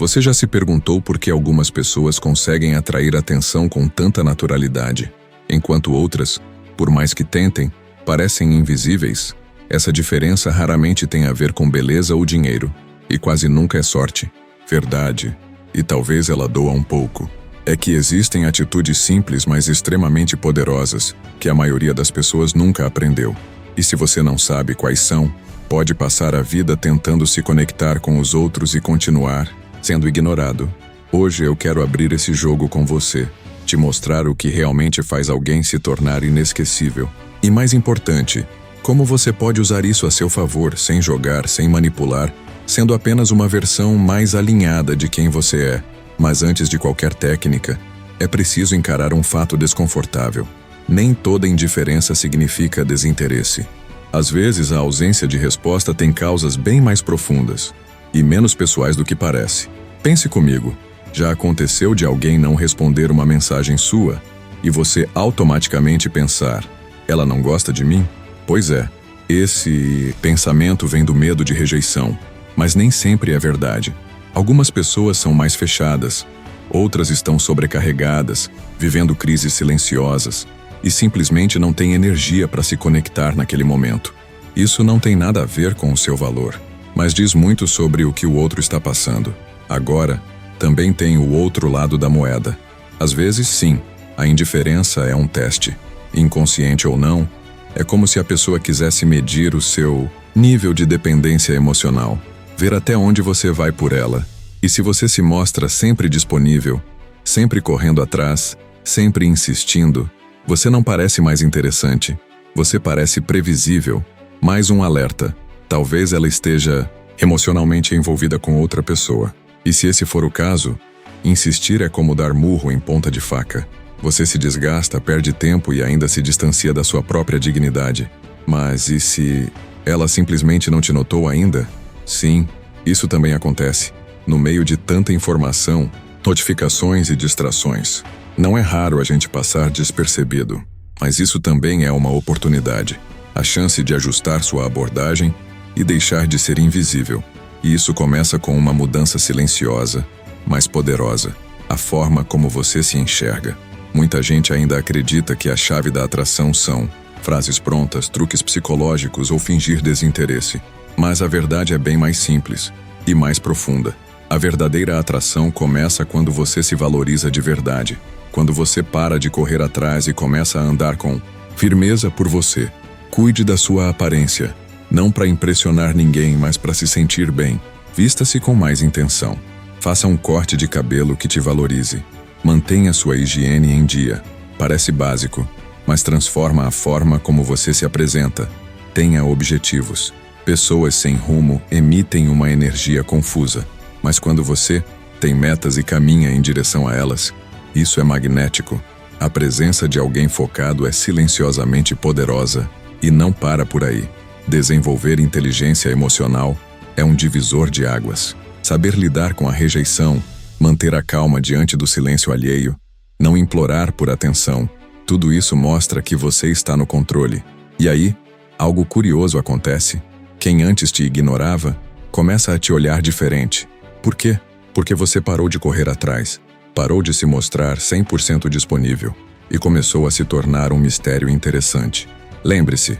Você já se perguntou por que algumas pessoas conseguem atrair atenção com tanta naturalidade, enquanto outras, por mais que tentem, parecem invisíveis? Essa diferença raramente tem a ver com beleza ou dinheiro, e quase nunca é sorte. Verdade, e talvez ela doa um pouco, é que existem atitudes simples, mas extremamente poderosas, que a maioria das pessoas nunca aprendeu. E se você não sabe quais são, pode passar a vida tentando se conectar com os outros e continuar sendo ignorado. Hoje eu quero abrir esse jogo com você, te mostrar o que realmente faz alguém se tornar inesquecível. E mais importante, como você pode usar isso a seu favor, sem jogar, sem manipular, sendo apenas uma versão mais alinhada de quem você é. Mas antes de qualquer técnica, é preciso encarar um fato desconfortável. Nem toda indiferença significa desinteresse. Às vezes, a ausência de resposta tem causas bem mais profundas e menos pessoais do que parece. Pense comigo, já aconteceu de alguém não responder uma mensagem sua e você automaticamente pensar, ela não gosta de mim? Pois é, esse pensamento vem do medo de rejeição, mas nem sempre é verdade. Algumas pessoas são mais fechadas, outras estão sobrecarregadas, vivendo crises silenciosas, e simplesmente não têm energia para se conectar naquele momento. Isso não tem nada a ver com o seu valor, mas diz muito sobre o que o outro está passando. Agora, também tem o outro lado da moeda. Às vezes, sim, a indiferença é um teste. Inconsciente ou não, é como se a pessoa quisesse medir o seu nível de dependência emocional, ver até onde você vai por ela. E se você se mostra sempre disponível, sempre correndo atrás, sempre insistindo, você não parece mais interessante. Você parece previsível. Mais um alerta. Talvez ela esteja emocionalmente envolvida com outra pessoa. E se esse for o caso, insistir é como dar murro em ponta de faca. Você se desgasta, perde tempo e ainda se distancia da sua própria dignidade. Mas e se ela simplesmente não te notou ainda? Sim, isso também acontece. No meio de tanta informação, notificações e distrações, não é raro a gente passar despercebido. Mas isso também é uma oportunidade. A chance de ajustar sua abordagem e deixar de ser invisível. E isso começa com uma mudança silenciosa, mas poderosa. A forma como você se enxerga. Muita gente ainda acredita que a chave da atração são frases prontas, truques psicológicos ou fingir desinteresse. Mas a verdade é bem mais simples e mais profunda. A verdadeira atração começa quando você se valoriza de verdade. Quando você para de correr atrás e começa a andar com firmeza por você. Cuide da sua aparência. Não para impressionar ninguém, mas para se sentir bem. Vista-se com mais intenção. Faça um corte de cabelo que te valorize. Mantenha sua higiene em dia. Parece básico, mas transforma a forma como você se apresenta. Tenha objetivos. Pessoas sem rumo emitem uma energia confusa, mas quando você tem metas e caminha em direção a elas, isso é magnético. A presença de alguém focado é silenciosamente poderosa e não para por aí. Desenvolver inteligência emocional é um divisor de águas. Saber lidar com a rejeição, manter a calma diante do silêncio alheio, não implorar por atenção, tudo isso mostra que você está no controle. E aí, algo curioso acontece. Quem antes te ignorava, começa a te olhar diferente. Por quê? Porque você parou de correr atrás, parou de se mostrar 100% disponível e começou a se tornar um mistério interessante. Lembre-se,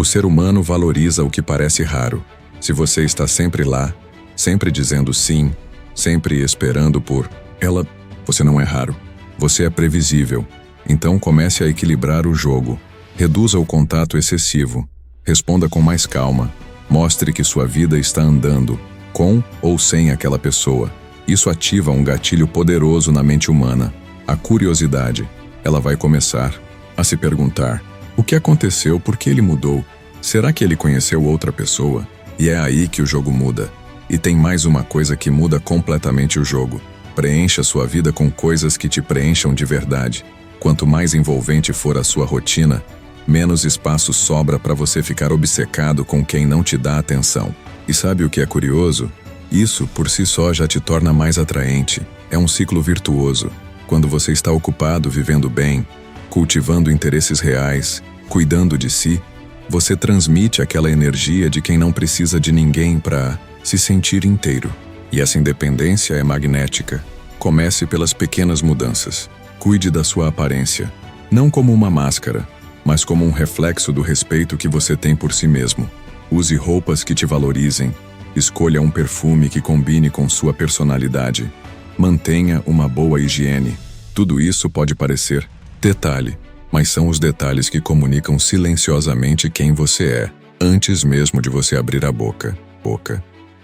o ser humano valoriza o que parece raro. Se você está sempre lá, sempre dizendo sim, sempre esperando por ela, você não é raro. Você é previsível. Então comece a equilibrar o jogo. Reduza o contato excessivo. Responda com mais calma. Mostre que sua vida está andando, com ou sem aquela pessoa. Isso ativa um gatilho poderoso na mente humana. A curiosidade. Ela vai começar a se perguntar: o que aconteceu? Por que ele mudou? Será que ele conheceu outra pessoa? E é aí que o jogo muda. E tem mais uma coisa que muda completamente o jogo. Preencha sua vida com coisas que te preencham de verdade. Quanto mais envolvente for a sua rotina, menos espaço sobra para você ficar obcecado com quem não te dá atenção. E sabe o que é curioso? Isso, por si só, já te torna mais atraente. É um ciclo virtuoso. Quando você está ocupado vivendo bem, cultivando interesses reais, cuidando de si, você transmite aquela energia de quem não precisa de ninguém para se sentir inteiro. E essa independência é magnética. Comece pelas pequenas mudanças. Cuide da sua aparência, não como uma máscara, mas como um reflexo do respeito que você tem por si mesmo. Use roupas que te valorizem. Escolha um perfume que combine com sua personalidade. Mantenha uma boa higiene. Tudo isso pode parecer detalhe, mas são os detalhes que comunicam silenciosamente quem você é, antes mesmo de você abrir a boca.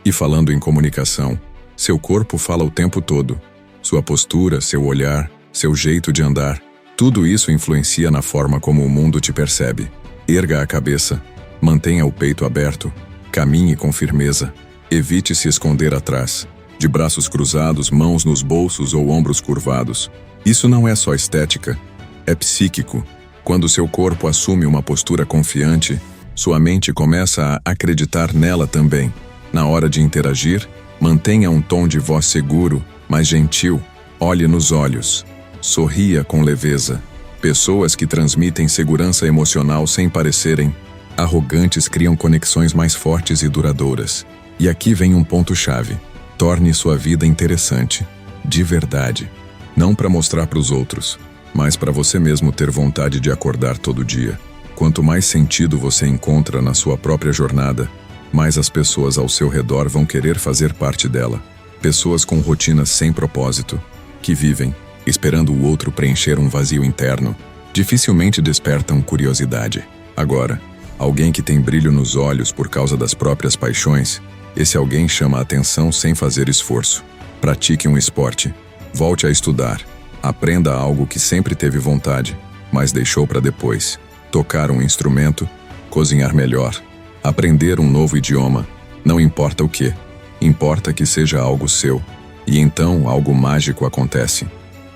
E falando em comunicação, seu corpo fala o tempo todo. Sua postura, seu olhar, seu jeito de andar, tudo isso influencia na forma como o mundo te percebe. Erga a cabeça, mantenha o peito aberto, caminhe com firmeza, evite se esconder atrás, de braços cruzados, mãos nos bolsos ou ombros curvados. Isso não é só estética, é psíquico. Quando seu corpo assume uma postura confiante, sua mente começa a acreditar nela também. Na hora de interagir, mantenha um tom de voz seguro, mas gentil. Olhe nos olhos. Sorria com leveza. Pessoas que transmitem segurança emocional sem parecerem arrogantes criam conexões mais fortes e duradouras. E aqui vem um ponto-chave. Torne sua vida interessante, de verdade. Não para mostrar para os outros, mas para você mesmo ter vontade de acordar todo dia. Quanto mais sentido você encontra na sua própria jornada, mais as pessoas ao seu redor vão querer fazer parte dela. Pessoas com rotinas sem propósito, que vivem esperando o outro preencher um vazio interno, dificilmente despertam curiosidade. Agora, alguém que tem brilho nos olhos por causa das próprias paixões, esse alguém chama a atenção sem fazer esforço. Pratique um esporte, volte a estudar, aprenda algo que sempre teve vontade, mas deixou para depois. Tocar um instrumento, cozinhar melhor, aprender um novo idioma, não importa o que, importa que seja algo seu. E então algo mágico acontece.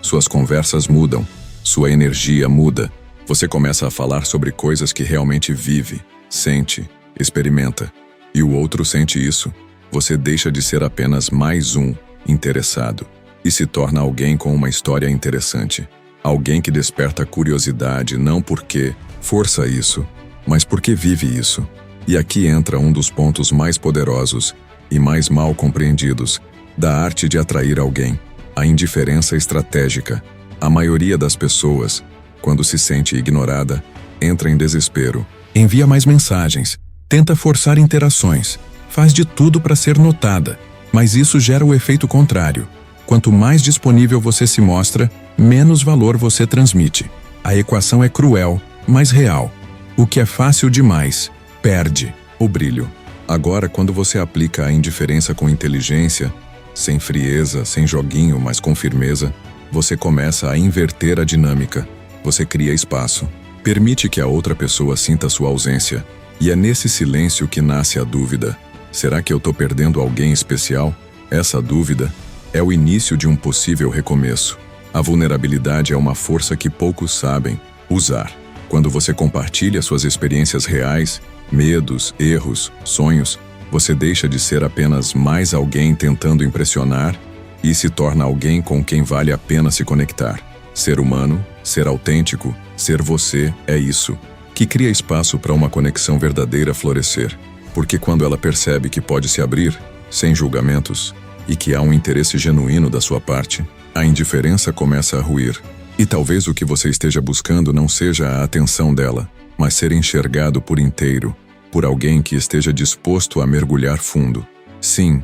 Suas conversas mudam, sua energia muda. Você começa a falar sobre coisas que realmente vive, sente, experimenta. E o outro sente isso. Você deixa de ser apenas mais um interessado e se torna alguém com uma história interessante. Alguém que desperta curiosidade não porque força isso, mas porque vive isso. E aqui entra um dos pontos mais poderosos e mais mal compreendidos da arte de atrair alguém: a indiferença estratégica. A maioria das pessoas, quando se sente ignorada, entra em desespero. Envia mais mensagens, tenta forçar interações, faz de tudo para ser notada, mas isso gera o efeito contrário. Quanto mais disponível você se mostra, menos valor você transmite. A equação é cruel, mas real. O que é fácil demais perde o brilho. Agora, quando você aplica a indiferença com inteligência, sem frieza, sem joguinho, mas com firmeza, você começa a inverter a dinâmica. Você cria espaço. Permite que a outra pessoa sinta sua ausência. E é nesse silêncio que nasce a dúvida. Será que eu estou perdendo alguém especial? Essa dúvida é o início de um possível recomeço. A vulnerabilidade é uma força que poucos sabem usar. Quando você compartilha suas experiências reais, medos, erros, sonhos, você deixa de ser apenas mais alguém tentando impressionar e se torna alguém com quem vale a pena se conectar. Ser humano, ser autêntico, ser você é isso, que cria espaço para uma conexão verdadeira florescer. Porque quando ela percebe que pode se abrir, sem julgamentos, e que há um interesse genuíno da sua parte, a indiferença começa a ruir. E talvez o que você esteja buscando não seja a atenção dela, mas ser enxergado por inteiro, por alguém que esteja disposto a mergulhar fundo. Sim,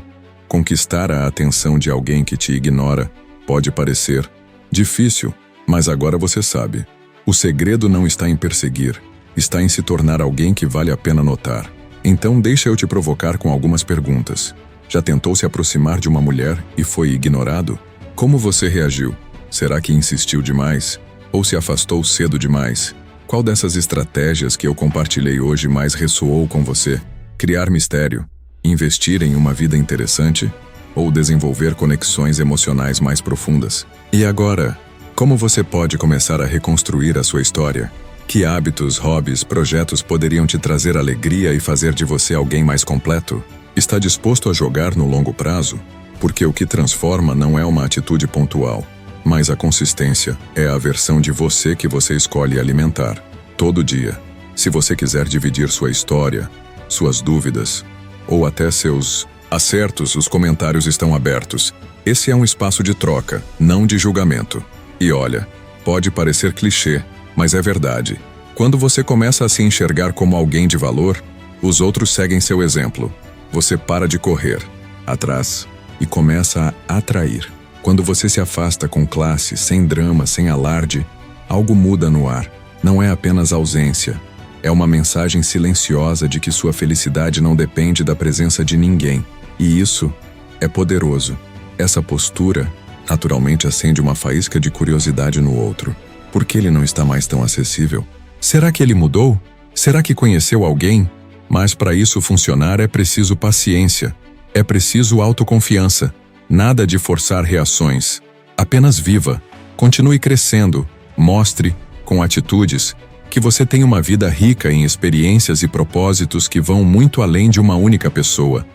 conquistar a atenção de alguém que te ignora pode parecer difícil, mas agora você sabe. O segredo não está em perseguir, está em se tornar alguém que vale a pena notar. Então deixa eu te provocar com algumas perguntas. Já tentou se aproximar de uma mulher e foi ignorado? Como você reagiu? Será que insistiu demais? Ou se afastou cedo demais? Qual dessas estratégias que eu compartilhei hoje mais ressoou com você? Criar mistério, investir em uma vida interessante ou desenvolver conexões emocionais mais profundas? E agora, como você pode começar a reconstruir a sua história? Que hábitos, hobbies, projetos poderiam te trazer alegria e fazer de você alguém mais completo? Está disposto a jogar no longo prazo? Porque o que transforma não é uma atitude pontual, mas a consistência é a versão de você que você escolhe alimentar, todo dia. Se você quiser dividir sua história, suas dúvidas, ou até seus Acertos, os comentários estão abertos. Esse é um espaço de troca, não de julgamento. E olha, pode parecer clichê, mas é verdade. Quando você começa a se enxergar como alguém de valor, os outros seguem seu exemplo. Você para de correr atrás e começa a atrair. Quando você se afasta com classe, sem drama, sem alarde, algo muda no ar. Não é apenas ausência. É uma mensagem silenciosa de que sua felicidade não depende da presença de ninguém. E isso é poderoso. Essa postura, naturalmente, acende uma faísca de curiosidade no outro. Por que ele não está mais tão acessível? Será que ele mudou? Será que conheceu alguém? Mas para isso funcionar é preciso paciência. É preciso autoconfiança. Nada de forçar reações. Apenas viva. Continue crescendo. Mostre, com atitudes, que você tem uma vida rica em experiências e propósitos que vão muito além de uma única pessoa.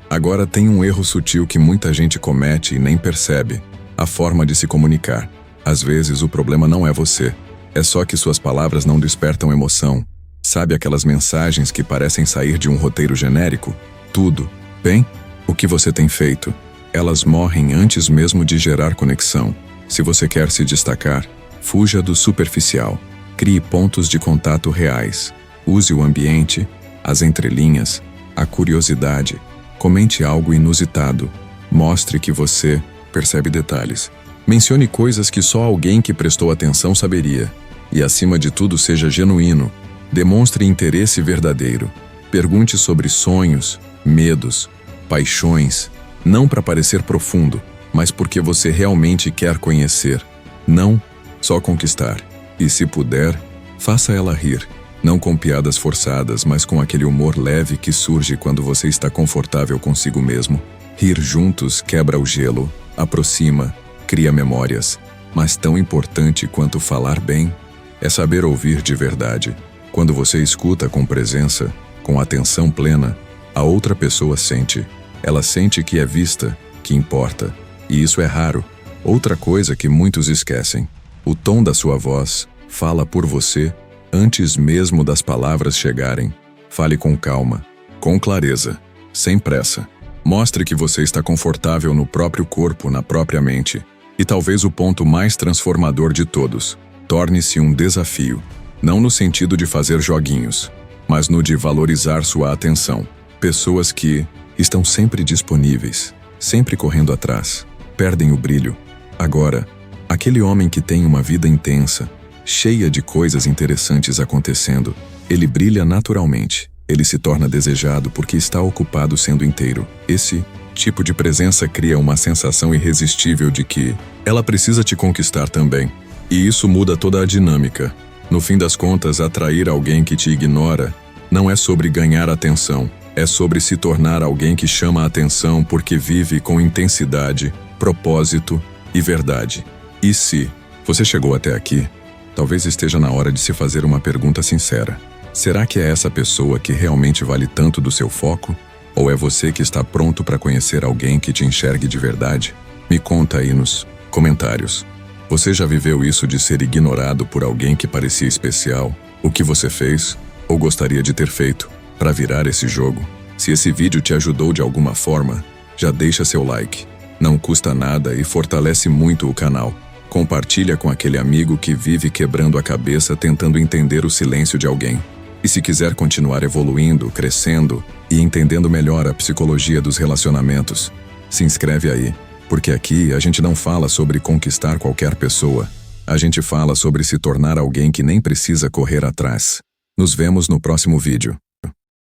Agora tem um erro sutil que muita gente comete e nem percebe: a forma de se comunicar. Às vezes o problema não é você. É só que suas palavras não despertam emoção. Sabe aquelas mensagens que parecem sair de um roteiro genérico? Tudo bem? O que você tem feito? Elas morrem antes mesmo de gerar conexão. Se você quer se destacar, fuja do superficial. Crie pontos de contato reais. Use o ambiente, as entrelinhas, a curiosidade. Comente algo inusitado. Mostre que você percebe detalhes. Mencione coisas que só alguém que prestou atenção saberia. E, acima de tudo, seja genuíno. Demonstre interesse verdadeiro. Pergunte sobre sonhos, medos, paixões, não para parecer profundo, mas porque você realmente quer conhecer. Não só conquistar. E se puder, faça ela rir. Não com piadas forçadas, mas com aquele humor leve que surge quando você está confortável consigo mesmo. Rir juntos quebra o gelo, aproxima, cria memórias. Mas tão importante quanto falar bem é saber ouvir de verdade. Quando você escuta com presença, com atenção plena, a outra pessoa sente. Ela sente que é vista, que importa. E isso é raro. Outra coisa que muitos esquecem: o tom da sua voz fala por você antes mesmo das palavras chegarem. Fale com calma, com clareza, sem pressa. Mostre que você está confortável no próprio corpo, na própria mente. E talvez o ponto mais transformador de todos: torne-se um desafio. Não no sentido de fazer joguinhos, mas no de valorizar sua atenção. Pessoas que estão sempre disponíveis, sempre correndo atrás, perdem o brilho. Agora, aquele homem que tem uma vida intensa, cheia de coisas interessantes acontecendo, ele brilha naturalmente. Ele se torna desejado porque está ocupado sendo inteiro. Esse tipo de presença cria uma sensação irresistível de que ela precisa te conquistar também. E isso muda toda a dinâmica. No fim das contas, atrair alguém que te ignora não é sobre ganhar atenção. É sobre se tornar alguém que chama a atenção porque vive com intensidade, propósito e verdade. E se você chegou até aqui, talvez esteja na hora de se fazer uma pergunta sincera. Será que é essa pessoa que realmente vale tanto do seu foco? Ou é você que está pronto para conhecer alguém que te enxergue de verdade? Me conta aí nos comentários. Você já viveu isso de ser ignorado por alguém que parecia especial? O que você fez ou gostaria de ter feito para virar esse jogo? Se esse vídeo te ajudou de alguma forma, já deixa seu like. Não custa nada e fortalece muito o canal. Compartilha com aquele amigo que vive quebrando a cabeça tentando entender o silêncio de alguém. E se quiser continuar evoluindo, crescendo e entendendo melhor a psicologia dos relacionamentos, se inscreve aí, porque aqui a gente não fala sobre conquistar qualquer pessoa. A gente fala sobre se tornar alguém que nem precisa correr atrás. Nos vemos no próximo vídeo.